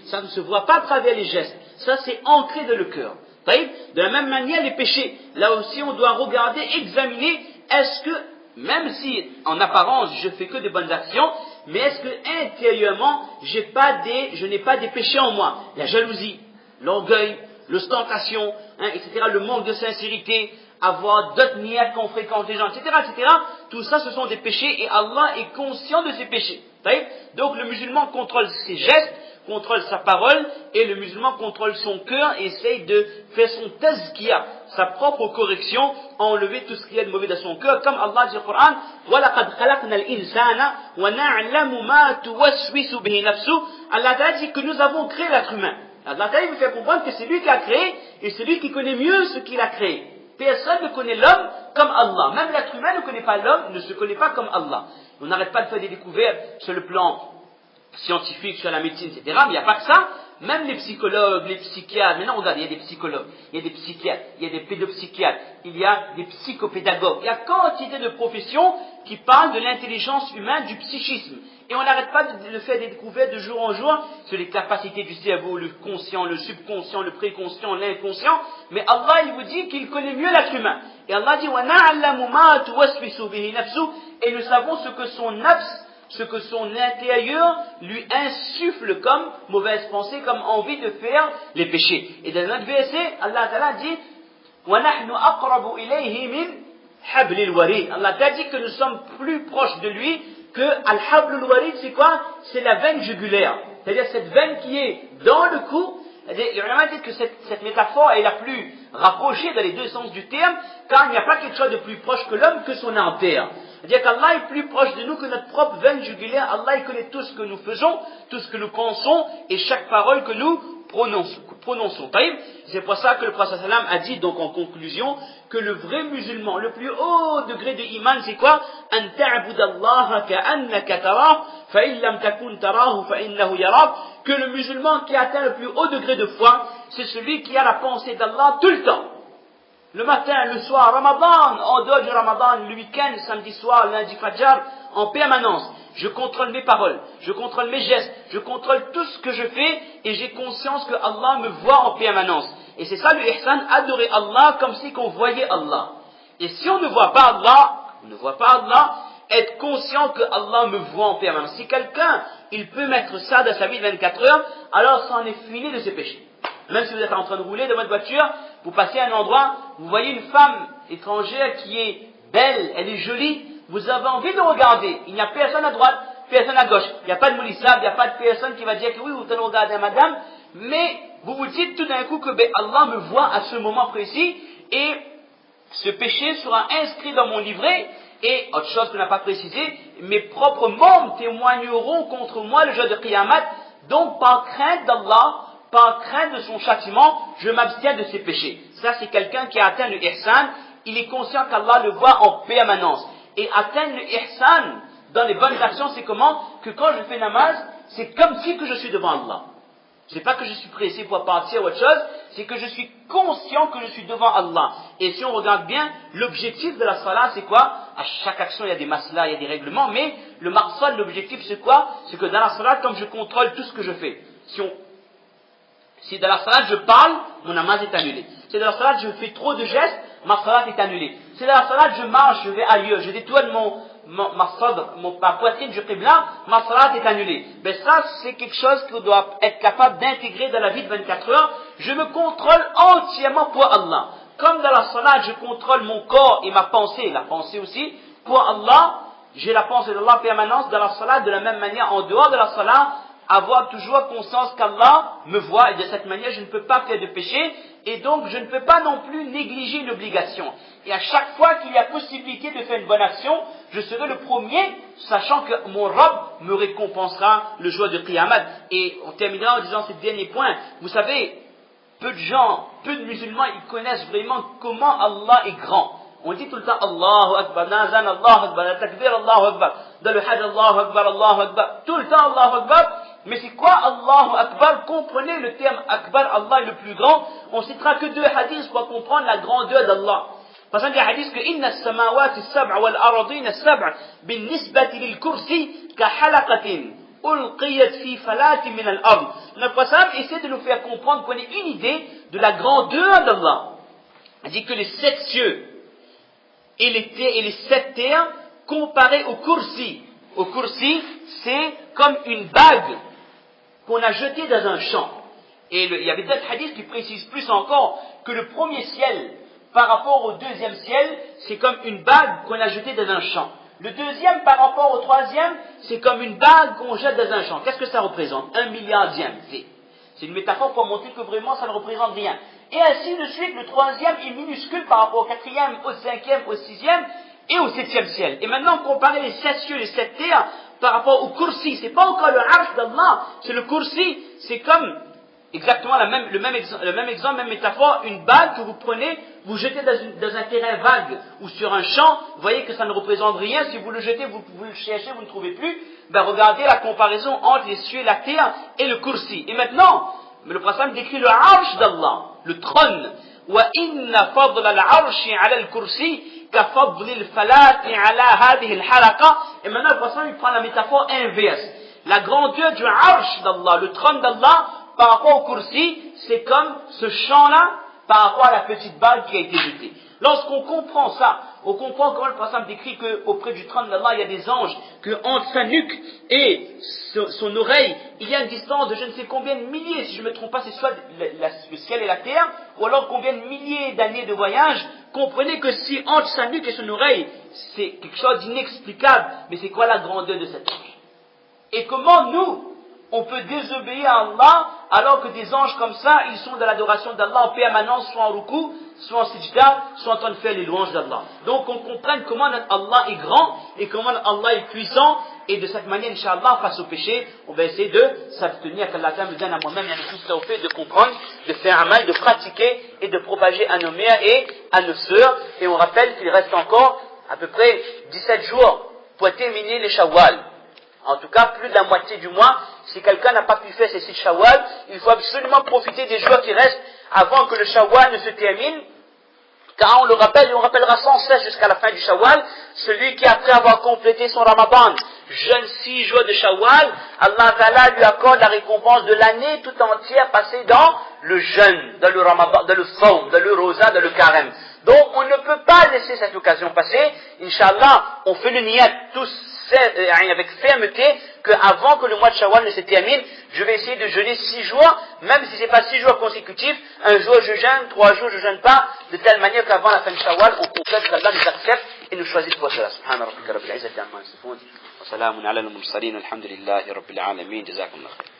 Ça ne se voit pas à travers les gestes. Ça, c'est ancré dans le cœur. De la même manière, les péchés. Là aussi, on doit regarder, examiner, est-ce que, même si en apparence je fais que de bonnes actions, mais est-ce que intérieurement, je n'ai pas des péchés en moi? La jalousie, l'orgueil, l'ostentation, etc., le manque de sincérité, avoir d'autres niais qu'on fréquente les gens, etc., etc. Tout ça, ce sont des péchés et Allah est conscient de ces péchés. Donc le musulman contrôle ses gestes, contrôle sa parole, et le musulman contrôle son cœur et essaye de faire son tazkiya, sa propre correction, enlever tout ce qu'il y a de mauvais dans son cœur, comme Allah dit au Coran, وَلَقَدْ خَلَقْنَا الْإِنسَانَ وَنَعْلَمُ مَا تُوَسْوِسُ بِهِ نَفْسُهُ. Allah Ta'ala dit que nous avons créé l'être humain. Allah Ta'ala veut faire comprendre que c'est lui qui a créé, et c'est lui qui connaît mieux ce qu'il a créé. Personne ne connaît l'homme comme Allah. Même l'être humain ne connaît pas l'homme, ne se connaît pas comme Allah. On n'arrête pas de faire des découvertes sur le plan scientifique, sur la médecine, etc. Mais il n'y a pas que ça. Même les psychologues, les psychiatres, maintenant regardez, il y a des psychologues, il y a des psychiatres, il y a des pédopsychiatres, il y a des psychopédagogues. Il y a quantité de professions qui parlent de l'intelligence humaine, du psychisme. Et on n'arrête pas de faire des découvertes de jour en jour sur les capacités du cerveau, le conscient, le subconscient, le préconscient, l'inconscient. Mais Allah, il vous dit qu'il connaît mieux l'être humain. Et Allah dit, وَنَعْلَمُ مَا تُوَسْوِسُ بِهِ نَفْسُهُ. Et nous savons ce que son nafs, ce que son intérieur lui insuffle comme mauvaise pensée, comme envie de faire les péchés. Et dans notre verset, Allah Ta'ala dit وَنَحْنُ أَقْرَبُ إِلَيْهِ مِنْ حَبْلِ الْوَرِيدِ. Allah Ta'ala dit que nous sommes plus proches de lui que Al-Habl al-Warid, c'est quoi? C'est la veine jugulaire. C'est-à-dire cette veine qui est dans le cou. Les ulama disent que cette métaphore est la plus rapprochée dans les deux sens du terme, car il n'y a pas quelque chose de plus proche que l'homme que son artère. C'est-à-dire qu'Allah est plus proche de nous que notre propre veine jugulaire. Allah il connaît tout ce que nous faisons, tout ce que nous pensons et chaque parole que nous prononçons. C'est pour ça que le prophète sallam a dit donc en conclusion que le vrai musulman, le plus haut degré de iman, c'est quoi? An ta'budallaha ka'annaka tarah, fa in lam takun tarahu fa innahu yarak. Que le musulman qui atteint le plus haut degré de foi, c'est celui qui a la pensée d'Allah tout le temps. Le matin, le soir, Ramadan, en dehors du Ramadan, le week-end, samedi soir, lundi Fajr, en permanence. Je contrôle mes paroles, je contrôle mes gestes, je contrôle tout ce que je fais et j'ai conscience que Allah me voit en permanence. Et c'est ça le ihsan, adorer Allah comme si qu'on voyait Allah. Et si on ne voit pas Allah, être conscient que Allah me voit en permanence. Si quelqu'un, il peut mettre ça dans sa vie de 24 heures, alors ça en est fini de ses péchés. Même si vous êtes en train de rouler dans votre voiture, vous passez à un endroit, vous voyez une femme étrangère qui est belle, elle est jolie, vous avez envie de regarder. Il n'y a personne à droite, personne à gauche. Il n'y a pas de moulissab, il n'y a pas de personne qui va dire que oui, vous allez regarder madame, mais vous vous dites tout d'un coup que Allah me voit à ce moment précis et ce péché sera inscrit dans mon livret. Et, autre chose qu'on n'a pas précisé, mes propres membres témoigneront contre moi le jour de Qiyamah. Donc, par crainte d'Allah, par crainte de son châtiment, je m'abstiens de ses péchés. Ça, c'est quelqu'un qui a atteint le ihsan. Il est conscient qu'Allah le voit en permanence. Et atteindre le ihsan dans les bonnes actions, c'est comment? Que quand je fais namaz, c'est comme si que je suis devant Allah. C'est pas que je suis pressé pour partir ou autre chose, c'est que je suis conscient que je suis devant Allah. Et si on regarde bien, l'objectif de la salat, c'est quoi? À chaque action, il y a des maslas, il y a des règlements, mais le maqsad, l'objectif, c'est quoi? C'est que dans la salat, comme je contrôle tout ce que je fais, si dans la salat je parle, mon namaz est annulé. Si dans la salat je fais trop de gestes, ma salat est annulée. Si dans la salat je marche, je vais ailleurs, je détourne ma poitrine du qibla, ma salat est annulée. Ben ça, c'est quelque chose qu'on doit être capable d'intégrer dans la vie de 24 heures. Je me contrôle entièrement pour Allah. Comme dans la salat, je contrôle mon corps et ma pensée, la pensée aussi, pour Allah, j'ai la pensée d'Allah en permanence dans la salat, de la même manière, en dehors de la salat, avoir toujours conscience qu'Allah me voit, et de cette manière, je ne peux pas faire de péché, et donc je ne peux pas non plus négliger une obligation. Et à chaque fois qu'il y a possibilité de faire une bonne action, je serai le premier, sachant que mon Rabb me récompensera le jour de Qiyamah. Et on terminera en disant ce dernier point. Vous savez, peu de gens, peu de musulmans, ils connaissent vraiment comment Allah est grand. On dit tout le temps Allahu Akbar, Nazan Allahu Akbar, Takbir Allahu Akbar, dans le Hajj Allahu Akbar, Allahu Akbar, tout le temps Allahu Akbar. Mais c'est quoi Allahu Akbar? Comprenez le terme Akbar, Allah est le plus grand. On citera que deux hadiths pour comprendre la grandeur d'Allah. Par exemple, il y a un hadith que Inna as-samawati as-sab'a wal aradina as-sab'a bin nisbati lil kursi ka halaqatin ألقيت في فلاة من الأرض. Notre prophète essaie de nous faire comprendre qu'on ait une idée de la grandeur d'Allah. Il dit que les 7 cieux et les 7 terres comparés au kursi. Au kursi, c'est comme une bague qu'on a jetée dans un champ. Et il y avait d'autres hadiths qui précisent plus encore que le premier ciel par rapport au deuxième ciel, c'est comme une bague qu'on a jetée dans un champ. Le deuxième par rapport au troisième, c'est comme une bague qu'on jette dans un champ. Qu'est-ce que ça représente? 1 milliardième. C'est une métaphore pour montrer que vraiment ça ne représente rien. Et ainsi de suite, le troisième est minuscule par rapport au quatrième, au cinquième, au sixième et au septième ciel. Et maintenant, comparer les 7 cieux et les 7 terres par rapport au kursi, c'est pas encore le arsh d'Allah, c'est le kursi, c'est comme exactement le même exemple, même métaphore, une bague que vous prenez, vous jetez dans un terrain vague ou sur un champ, vous voyez que ça ne représente rien, si vous le jetez, vous le cherchez, vous ne trouvez plus, ben regardez la comparaison entre les cieux et la terre et le kursi. Et maintenant, le prophète décrit le arsh d'Allah, le trône. وَإِنَّ فَضْلَ الْعَرْشِ عَلَى الْكُرْسِي كَفَضْلِ الْفَلَاةِ عَلَى هَذِهِ الْحَلَقَةِ. Et maintenant, le prophète il prend la métaphore inverse. La grandeur du arsh d'Allah, le trône d'Allah, par rapport au kursi, c'est comme ce champ-là par rapport à la petite balle qui a été jetée. Lorsqu'on comprend ça, on comprend comment le prophète décrit qu'auprès du trône d'Allah, il y a des anges, que entre sa nuque et son oreille, il y a une distance de je ne sais combien de milliers, si je ne me trompe pas, c'est soit le ciel et la terre, ou alors combien de milliers d'années de voyage. Comprenez que si entre sa nuque et son oreille, c'est quelque chose d'inexplicable, mais c'est quoi la grandeur de cet ange? Et comment nous, on peut désobéir à Allah alors que des anges comme ça, ils sont dans l'adoration d'Allah en permanence, soit en ruku, soit en sijda, soit en train de faire les louanges d'Allah. Donc on comprenne comment notre Allah est grand et comment notre Allah est puissant, et de cette manière, Inch'Allah, face au péché, on va essayer de s'abstenir, qu'Allah me donne à moi-même et à nous tous au fait de comprendre, de faire un mal, de pratiquer et de propager à nos mères et à nos sœurs. Et on rappelle qu'il reste encore à peu près 17 jours pour terminer les Shawwal. En tout cas, plus de la moitié du mois. Si quelqu'un n'a pas pu faire ces 6 Shawwal, il faut absolument profiter des jours qui restent avant que le Shawwal ne se termine. Car on le rappelle, et on rappellera sans cesse jusqu'à la fin du Shawwal, celui qui après avoir complété son Ramadan, jeûne 6 jours de Shawwal, Allah Ta'ala lui accorde la récompense de l'année tout entière passée dans le jeûne, dans le Ramadan, dans le Sawm, dans le Rosa, dans le Carême. Donc on ne peut pas laisser cette occasion passer. Inch'Allah, on fait le niyat tous avec fermeté qu'avant que le mois de Shawwal ne se termine, je vais essayer de jeûner 6 jours, même si ce n'est pas 6 jours consécutifs, un jour je jeûne, 3 jours je jeûne pas, de telle manière qu'avant la fin de Shawwal, on complète, qu'Allah nous accepte et nous choisit pour cela. Subhana rabbika rabbil izzati amma yasifun, wa salamun ala al-mursalin, alhamdulillahi rabbil alamin, jazakumullah khair.